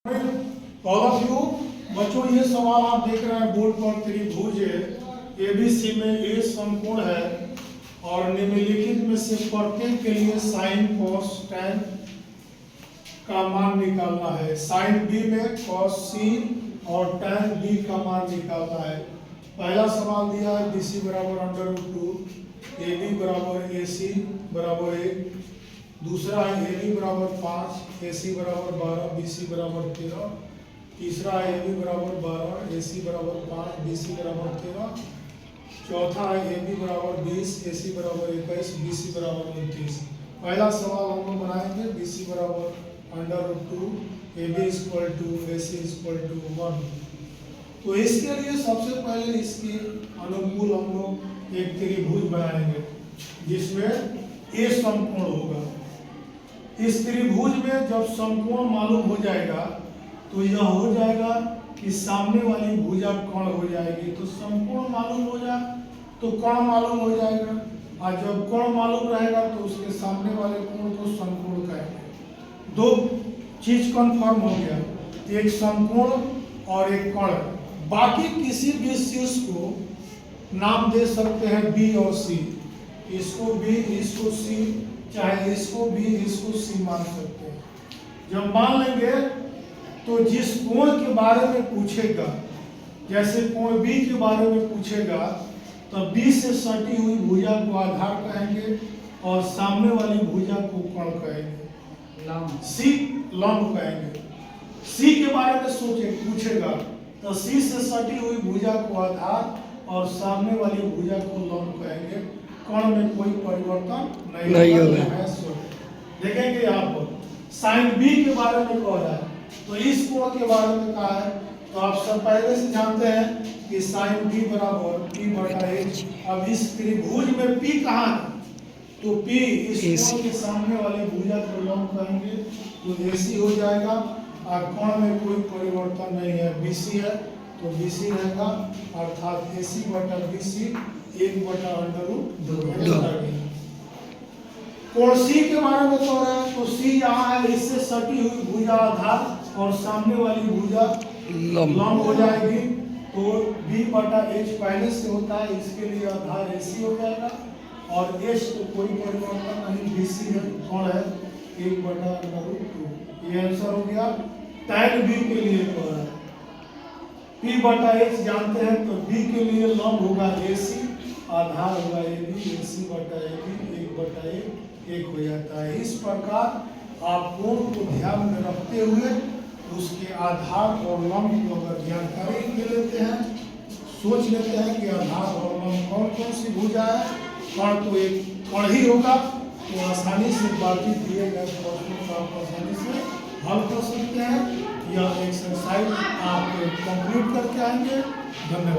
All of you बच्चों, ये सवाल आप देख रहे हैं बोर्ड पर। त्रिभुज एबीसी में ए समकोण है और निम्नलिखित में से प्रत्येक के लिए साइन कॉस टैन का मान निकालना है। साइन बी में कॉस सी और टैन बी का मान निकालना है। पहला सवाल दिया है बीसी बराबर √2, ए बी बराबर ए सी बराबर 1। दूसरा है ए बी बराबर 5, ए सी बराबर 12, बी सी बराबर 13। तीसरा है ए बी बराबर 12, ए सी बराबर 5, बी सी बराबर 13। चौथा है ए बी बराबर 20, ए सी बराबर 21, बी सी बराबर 29। पहला सवाल हम लोग बनाएंगे बी सी बराबर √2, A B equal to A C equal to 1। तो इसके लिए सबसे पहले इसके अनुकूल हम लोग एक त्रिभुज बनाएंगे जिसमें ए समकोण होगा। इस त्रिभुज में जब समकोण मालूम हो जाएगा तो यह हो जाएगा कि सामने वाली भुजा कर्ण हो जाएगी। तो समकोण मालूम हो जाए तो कर्ण मालूम हो जाएगा, और जब कर्ण मालूम रहेगा तो उसके सामने वाले कोण को समकोण कहेंगे। दो चीज कंफर्म हो गया, एक समकोण और एक कर्ण। बाकी किसी भी शीर्ष को नाम दे सकते हैं बी और सी। इसको बी, इसको सी, चाहे इसको बी इसको सी मान सकते हैं। जब मान लेंगे तो जिस कोण के बारे में पूछेगा, जैसे कोण बी के बारे में पूछेगा तो बी से सटी हुई भुजा को आधार कहेंगे और सामने वाली भुजा को कर्ण कहेंगे। सी लंब कहेंगे। सी के बारे में पूछेगा तो सी से सटी हुई भुजा को आधार और सामने वाली भुजा को लंब कहेंगे। कर्ण में कोई परिवर्तन नहीं होगा। देखेंगे यहाँ पर साइन बी के बारे में कह रहा है तो इस कोण के बारे में कहा है। तो आप सब पहले से जानते हैं कि साइन बी बराबर p/h। अब इस त्रिभुज में p कहाँ है तो p इस कोण के सामने वाली भुजा को लंब कहेंगे तो AC हो जाएगा। और कोण में कोई परिवर्तन नहीं है, BC है तो BC रहेगा, अर्थात AC/BC 1/√2। कोण C के बारे में कह रहा है तो C यहाँ है, इससे सटी हुई भुजा आधार और सामने वाली भुजा लंब हो जाएगी। तो B/H पहले से होता है, इसके लिए आधार AC हो जाएगा और H तो कोई परिवर्तन नहीं, BC है, कोण है 1/√2। ये आंसर हो गया। टैन B के लिए कह रहा है P/H जानते हैं तो B के लिए लंब होगा AC, आधार होगा AB, AC/AB 1/1 हो जाता है। इस प्रकार आप कोण को ध्यान में रखते हुए उसके आधार और लंब को अगर जानकारी ले लेते हैं, सोच लेते हैं कि आधार और लंब कौन कौन सी भुजा है, कर्ण तो एक कर्ण ही होगा, तो आसानी से बाकी दिए गए प्रश्नों को आप आसानी से हल कर सकते हैं। यह एक्सरसाइज आप कंप्लीट करके आएंगे। धन्यवाद।